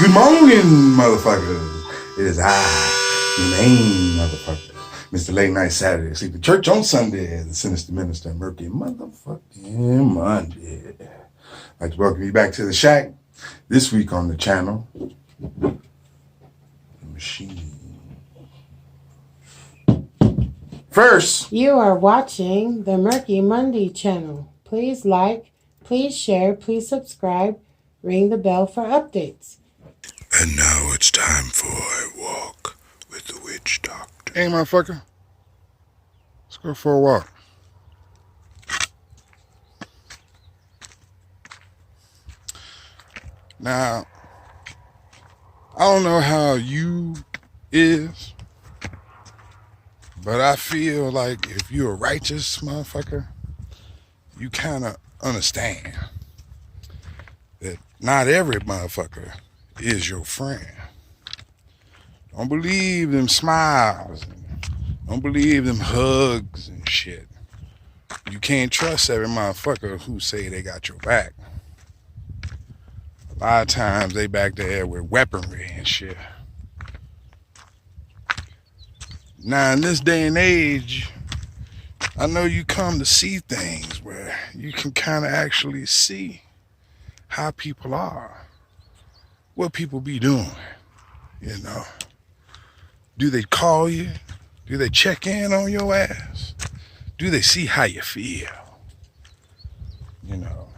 Good morning, motherfuckers. It is I, your main motherfucker, Mr. Late Night Saturday, sleeping church on Sunday, the sinister minister, Murky motherfucking Monday. I'd like to welcome you back to the shack. This week on the channel, the machine. First, you are watching the Murky Munde channel. Please like, please share, please subscribe, ring the bell for updates. And now it's time for a walk with the witch doctor. hey motherfucker, let's go for a walk. Now, I don't know how you is, but I feel like if you're a righteous motherfucker, you kind of understand that not every motherfucker is your friend. Don't believe them smiles. Don't believe them hugs and shit. You can't trust every motherfucker who say they got your back. A lot of times they back there with weaponry and shit. Now in this day and age, I know you come to see things where you can kind of actually see how people are, what people be doing, you know. Do they call you? Do they check in on your ass? Do they see how you feel? You know,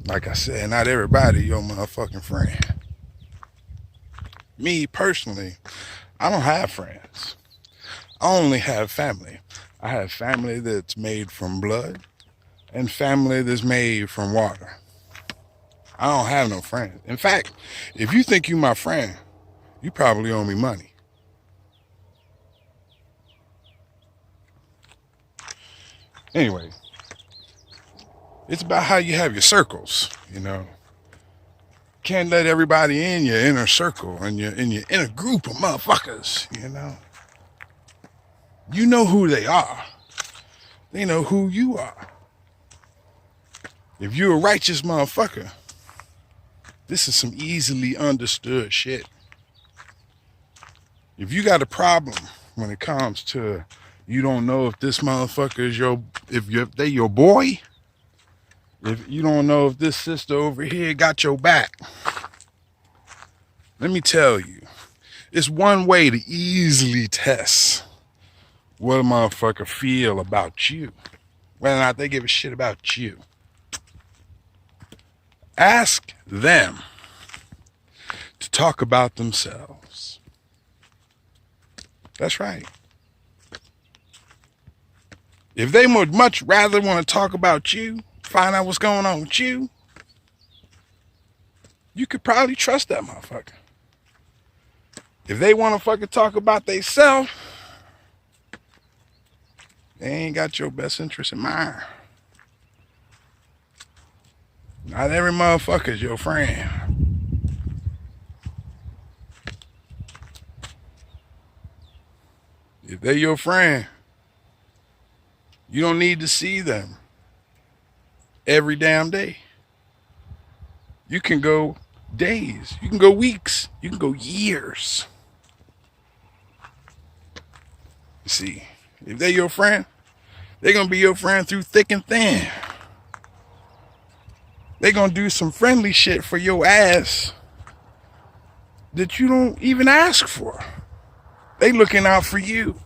like I said, not everybody your motherfucking friend. Me personally, I don't have friends. I only have family. I have family that's made from blood and family that's made from water. I don't have no friends. In fact, if you think you my friend, you probably owe me money. Anyway, it's about how you have your circles, you know. Can't let everybody in your inner circle and your inner group of motherfuckers, you know. You know who they are. They know who you are. If you're a righteous motherfucker, this is some easily understood shit. If you got a problem when it comes to you don't know if this motherfucker is if they your boy, if you don't know if this sister over here got your back, let me tell you, it's one way to easily test what a motherfucker feel about you, whether or not they give a shit about you. Ask them to talk about themselves. That's right. If they would much rather want to talk about you, find out what's going on with you, you could probably trust that motherfucker. If they want to fucking talk about themselves, they ain't got your best interest in mind. Not every motherfucker is your friend. If they're your friend, you don't need to see them every damn day. You can go days, you can go weeks, you can go years. You see, if they're your friend, they're going to be your friend through thick and thin. They're going to do some friendly shit for your ass that you don't even ask for. They looking out for you.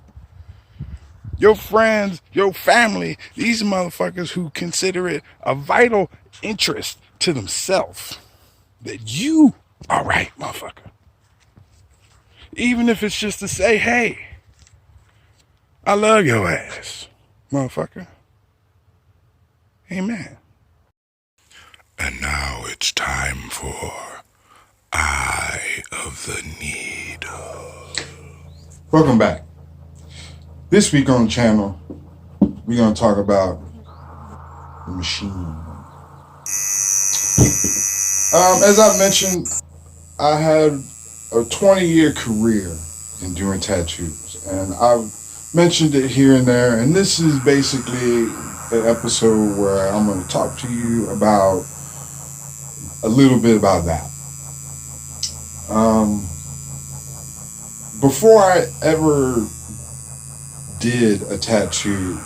Your friends, your family, these motherfuckers who consider it a vital interest to themselves that you are right, motherfucker. Even if it's just to say, hey, I love your ass, motherfucker. Amen. And now it's time for Eye of the Needle. Welcome back. This week on the channel, we're going to talk about the machine. As I mentioned, I had a 20-year career in doing tattoos, and I've mentioned it here and there, and this is basically an episode where I'm going to talk to you about a little bit about that. Um, before I ever did a tattoo,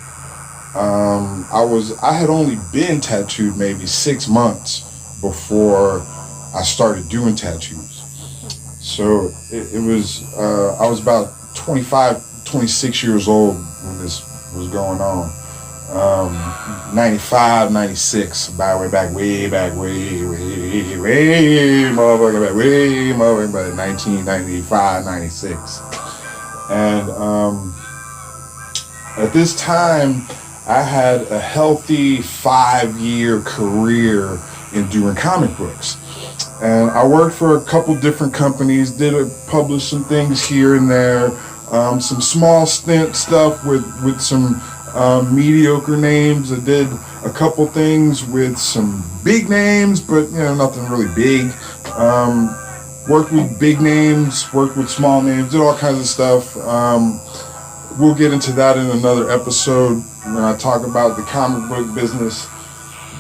I had only been tattooed maybe 6 months before I started doing tattoos. So it was I was about 25, 26 years old when this was going on. 95, 96, way back, way, motherfucker, back, way, motherfucker, back, 1995, 96. And at this time, I had a healthy 5-year career in doing comic books. And I worked for a couple different companies, published some things here and there, some small stint stuff with some mediocre names. I did a couple things with some big names, but nothing really big. Worked with big names, worked with small names, did all kinds of stuff. We'll get into that in another episode when I talk about the comic book business.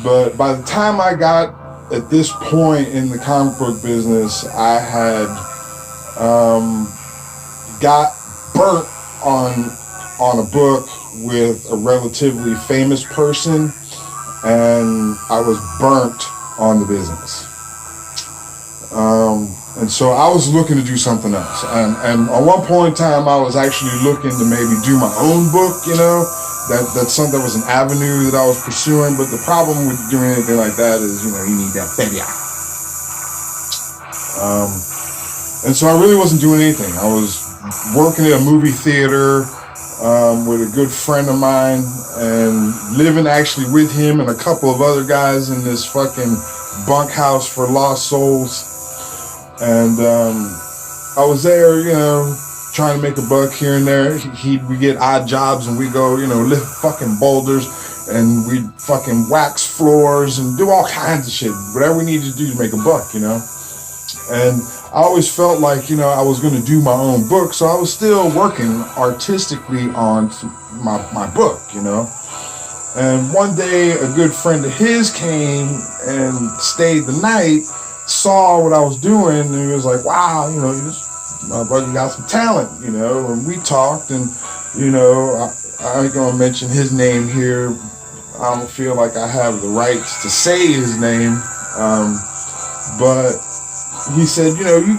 But by the time I got at this point in the comic book business, I had got burnt on a book with a relatively famous person, and I was burnt on the business. And so I was looking to do something else. And at one point in time, I was actually looking to maybe do my own book, That's something that was an avenue that I was pursuing. But the problem with doing anything like that is, you need that feria. And so I really wasn't doing anything. I was working at a movie theater with a good friend of mine and living actually with him and a couple of other guys in this fucking bunkhouse for lost souls. And I was there, trying to make a buck here and there. We get odd jobs and we go, lift fucking boulders and we fucking wax floors and do all kinds of shit. Whatever we need to do to make a buck, And I always felt like, I was going to do my own book. So I was still working artistically on my book, And one day a good friend of his came and stayed the night, saw what I was doing, and he was like, wow, this motherfucker got some talent, and we talked, and, I ain't gonna mention his name here. I don't feel like I have the rights to say his name, but he said, you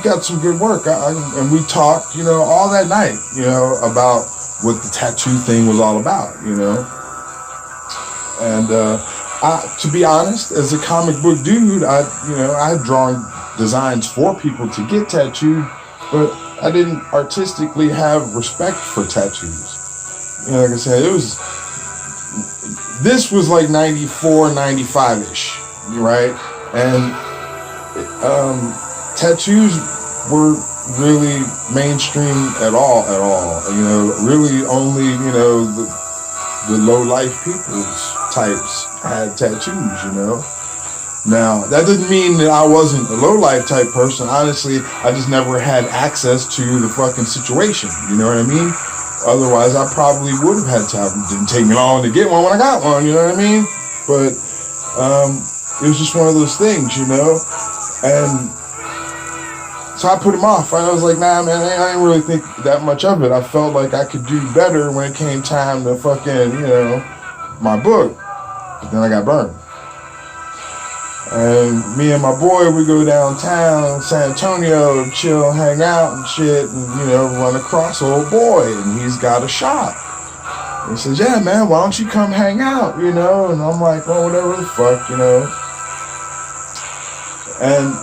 got some good work, and we talked, all that night, about what the tattoo thing was all about, and, to be honest, as a comic book dude, I had drawn designs for people to get tattooed, but I didn't artistically have respect for tattoos. Like I said, this was like 94, 95-ish, right? And tattoos were really mainstream at all. Really only, the low-life people's types had tattoos, Now, that doesn't mean that I wasn't a low-life type person. Honestly, I just never had access to the fucking situation, you know what I mean? Otherwise, I probably would have had to. It didn't take me long to get one when I got one, you know what I mean? But it was just one of those things, And so I put him off. I was like, nah, man, I didn't really think that much of it. I felt like I could do better when it came time to fucking, my book. But then I got burned. And me and my boy, we go downtown San Antonio, chill, hang out and shit, and, run across old boy, and he's got a shop. And he says, yeah, man, why don't you come hang out, And I'm like, well, whatever the fuck, And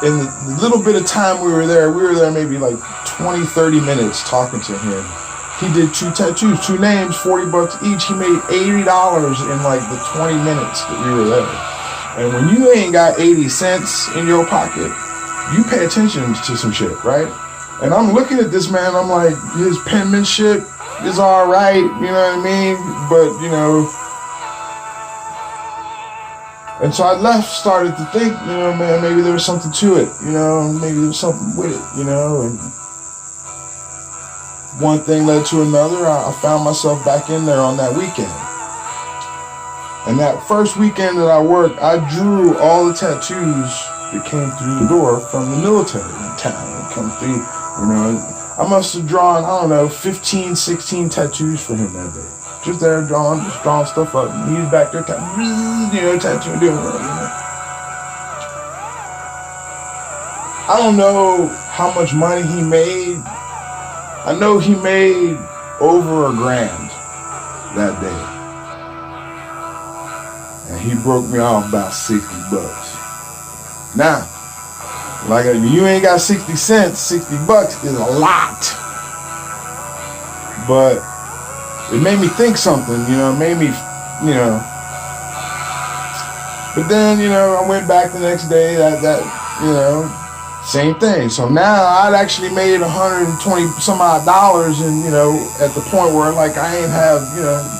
in the little bit of time we were there maybe like 20, 30 minutes talking to him. He did 2 tattoos, 2 names, $40 each. He made $80 in like the 20 minutes that we were there. And when you ain't got 80 cents in your pocket, you pay attention to some shit, right? And I'm looking at this man, I'm like, his penmanship is all right, you know what I mean? But, and so I started to think, man, maybe there was something to it, maybe there was something with it, and one thing led to another. I found myself back in there on that weekend. And that first weekend that I worked, I drew all the tattoos that came through the door from the military in town. Come through, you know. I must have drawn, I don't know, 15, 16 tattoos for him that day. Just there drawing stuff up. And he's back there, tattooing, doing it. I don't know how much money he made. I know he made over $1,000 that day. And he broke me off about $60. Now, like, if you ain't got 60 cents, $60 is a lot. But it made me think something, it made me, But then, I went back the next day, same thing. So now I'd actually made 120 some odd dollars, and, at the point where, like, I ain't have,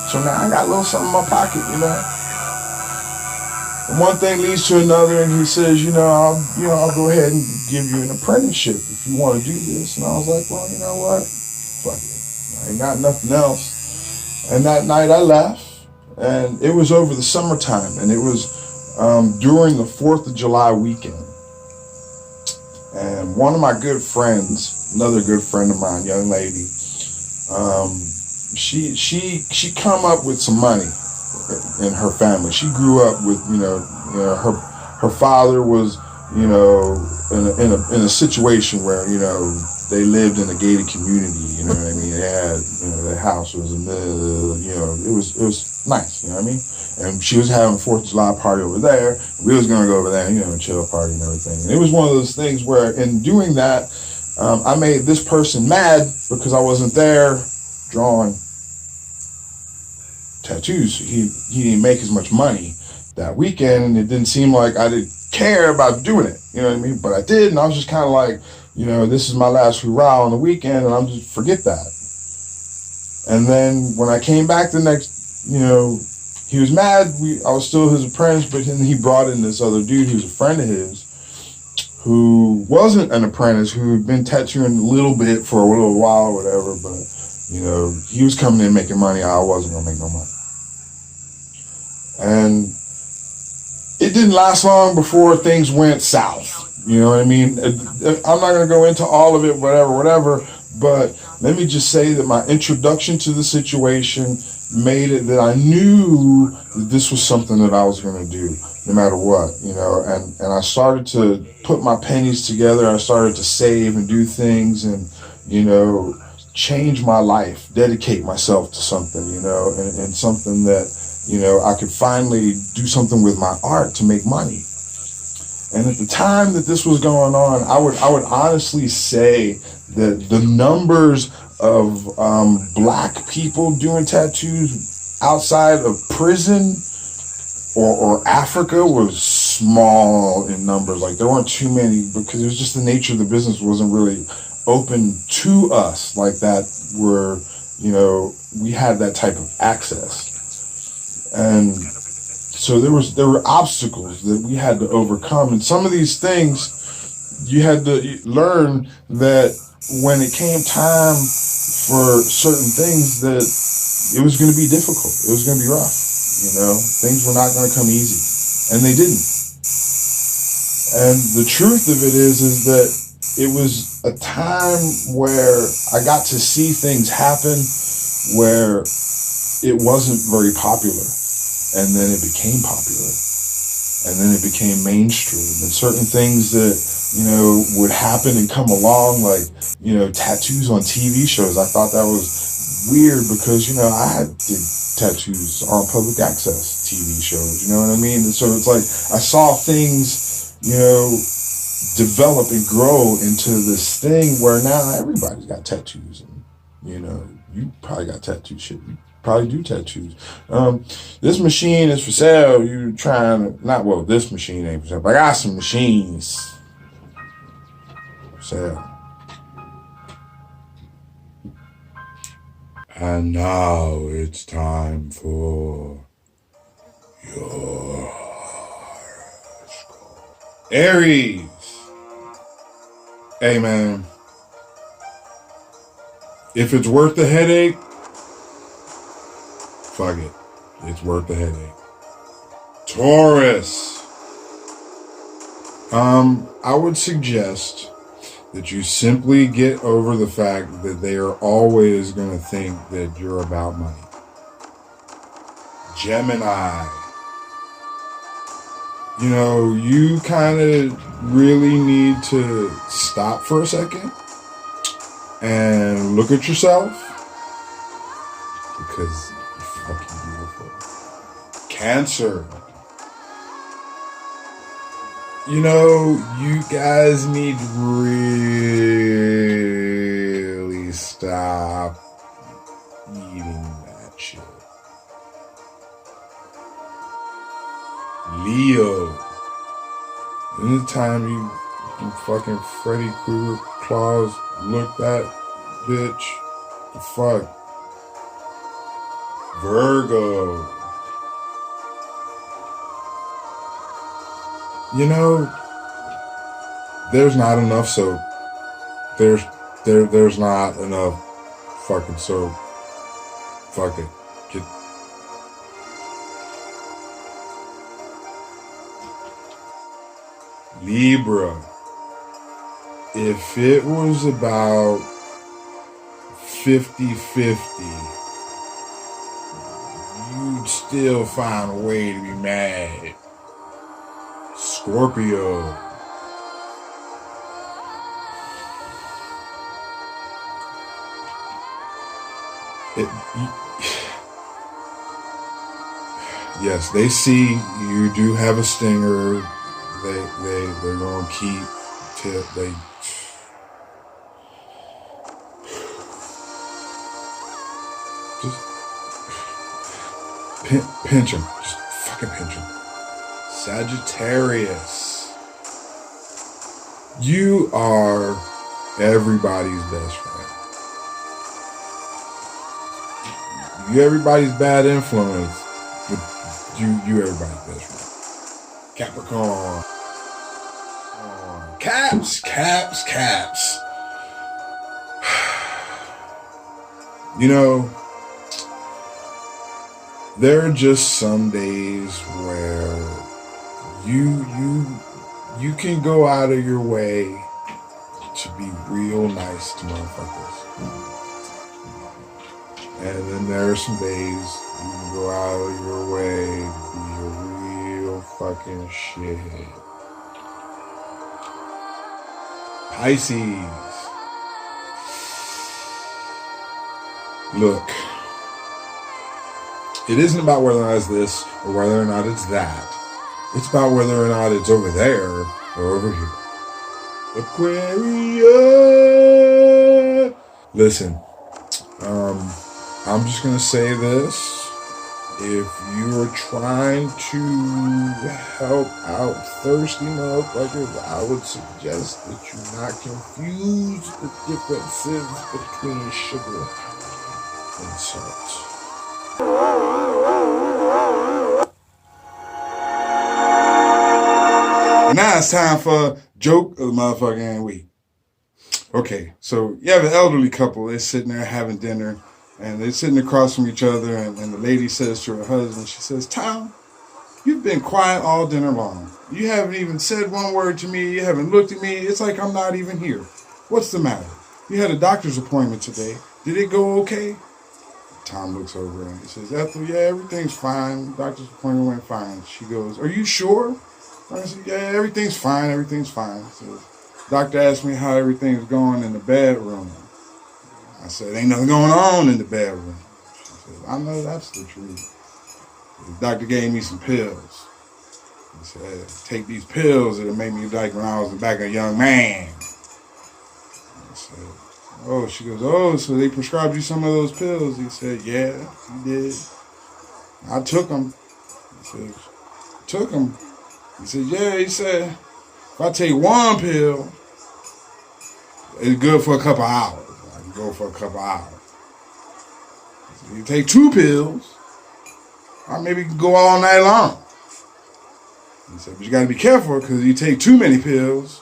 so now I got a little something in my pocket, And one thing leads to another, and he says, I'll go ahead and give you an apprenticeship if you want to do this. And I was like, well, you know what? Fuck it. I ain't got nothing else. And that night I left, and it was over the summertime, and it was during the 4th of July weekend. And one of my good friends, another good friend of mine, young lady, she come up with some money in her family. She grew up with, her father was, in a situation where, they lived in a gated community, you know what I mean? They had, their house was in the, it was nice, you know what I mean? And she was having a 4th of July party over there. We was going to go over there, chill party and everything. And it was one of those things where in doing that, I made this person mad because I wasn't there drawing tattoos. He didn't make as much money that weekend, and it didn't seem like I didn't care about doing it, you know what I mean? But I did, and I was just kind of like, this is my last hurrah on the weekend, and I'm just forget that. And then when I came back the next, he was mad. I was still his apprentice, but then he brought in this other dude who's a friend of his, who wasn't an apprentice, who had been tattooing a little bit for a little while or whatever, but he was coming in making money. I wasn't gonna make no money. And it didn't last long before things went south. You know what I mean? I'm not gonna go into all of it, whatever, but let me just say that my introduction to the situation made it that I knew that this was something that I was gonna do no matter what, and I started to put my pennies together. I started to save and do things and, change my life, dedicate myself to something, and something that, I could finally do something with my art to make money. And at the time that this was going on, I would honestly say that the numbers of black people doing tattoos outside of prison or Africa was small in numbers. Like, there weren't too many, because it was just the nature of the business wasn't really open to us like that, where, we had that type of access. And so there were obstacles that we had to overcome. And some of these things, you had to learn that when it came time for certain things, that it was going to be difficult. It was going to be rough. Things were not going to come easy, and they didn't. And the truth of it is that it was a time where I got to see things happen where it wasn't very popular, and then it became popular, and then it became mainstream. And certain things that, would happen and come along, like, tattoos on TV shows. I thought that was weird because, I did tattoos on public access TV shows, you know what I mean? And so it's like I saw things, develop and grow into this thing where now everybody's got tattoos, and, you probably got tattoo shit. You probably do tattoos. This machine is for sale. You trying to, this machine ain't for sale, but I got some machines for sale. And now it's time for your Aries. Hey, man. If it's worth the headache, fuck it. It's worth the headache. Taurus. I would suggest that you simply get over the fact that they are always going to think that you're about money. Gemini. You know, you kind of really need to stop for a second and look at yourself because you're fucking beautiful. Cancer. You know, you guys need to really stop eating that shit. Leo. Anytime you fucking Freddy Krueger claws look that bitch, the fuck. Virgo. You know, there's not enough soap. There's not enough fucking soap. Fuck it. Get Libra. If it was about 50-50, you'd still find a way to be mad. Scorpio. Yes, they see you do have a stinger. They're gonna keep they just pinch them. Just fucking pinch them. Sagittarius. You are everybody's best friend. You everybody's bad influence, but you everybody's best friend. Capricorn. Caps. You know, there are just some days where you can go out of your way to be real nice to motherfuckers. And then there are some days you can go out of your way to be a real fucking shithead. Pisces. Look, it isn't about whether or not it's this or whether or not it's that. It's about whether or not it's over there or over here. Aquarius. Listen, I'm just going to say this. If you are trying to help out thirsty motherfuckers, I would suggest that you not confuse the differences between sugar and salt. And now it's time for joke of the motherfucking week. Okay, so you have an elderly couple. They're sitting there having dinner, and they're sitting across from each other, and the lady says to her husband, she says, "Tom, you've been quiet all dinner long. You haven't even said one word to me. You haven't looked at me. It's like I'm not even here. What's the matter? You had a doctor's appointment today. Did it go okay?" Tom looks over and he says, "Ethel, yeah, everything's fine. Doctor's appointment went fine." She goes, "Are you sure?" I said, "Yeah, everything's fine. So, doctor asked me how everything's going in the bedroom. I said, "Ain't nothing going on in the bedroom." She said, "I know that's the truth. The doctor gave me some pills. He said, take these pills, it'll make me like when I was back a young man." I said, "Oh," she goes, "Oh, so they prescribed you some of those pills?" He said, "Yeah, he did. I took them." He said, "Took them?" He said, "Yeah," he said, "if I take one pill, it's good for a couple hours. I can go for a couple hours. He said, you take two pills, or maybe you can go all night long." He said, "But you got to be careful because if you take too many pills,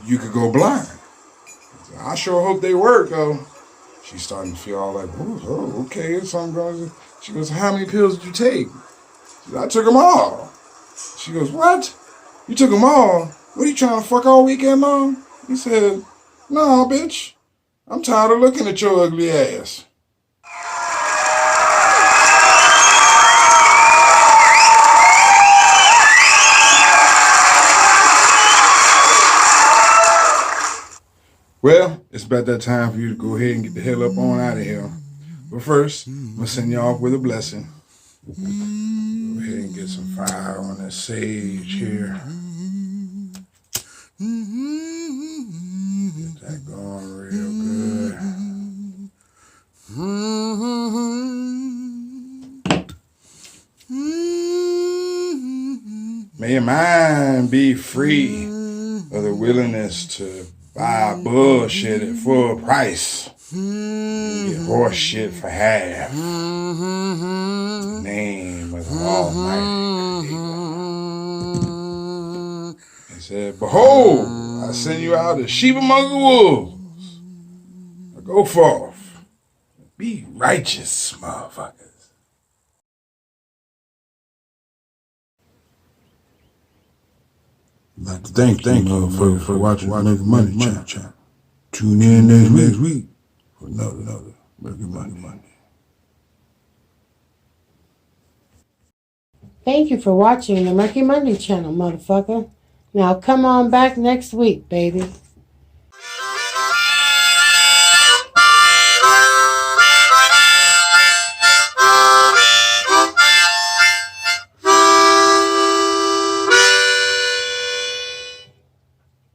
you could go blind." He said, "I sure hope they work, though." She's starting to feel all like, "Oh, okay, something going on." She goes, "How many pills did you take?" She said, "I took them all." She goes, "What? You took them all?" What are you trying to fuck all weekend long? He said, no, bitch. I'm tired of looking at your ugly ass. Well, it's about that time for you to go ahead and get the hell up on out of here. But first, I'm going to send you off with a blessing. Go ahead and get some fire on this sage here. Get that going real good. May your mind be free of the willingness to buy bullshit at full price. Get horse shit for half. In the name of the Almighty. He said, behold, I send you out as sheep among the wolves. Now go forth. Be righteous, motherfuckers. I'd like to thank you motherfuckers for watching Murky Munde channel. Tune in next week for another Murky Munde. Thank you for watching the Murky Munde channel, motherfucker. Now come on back next week, baby.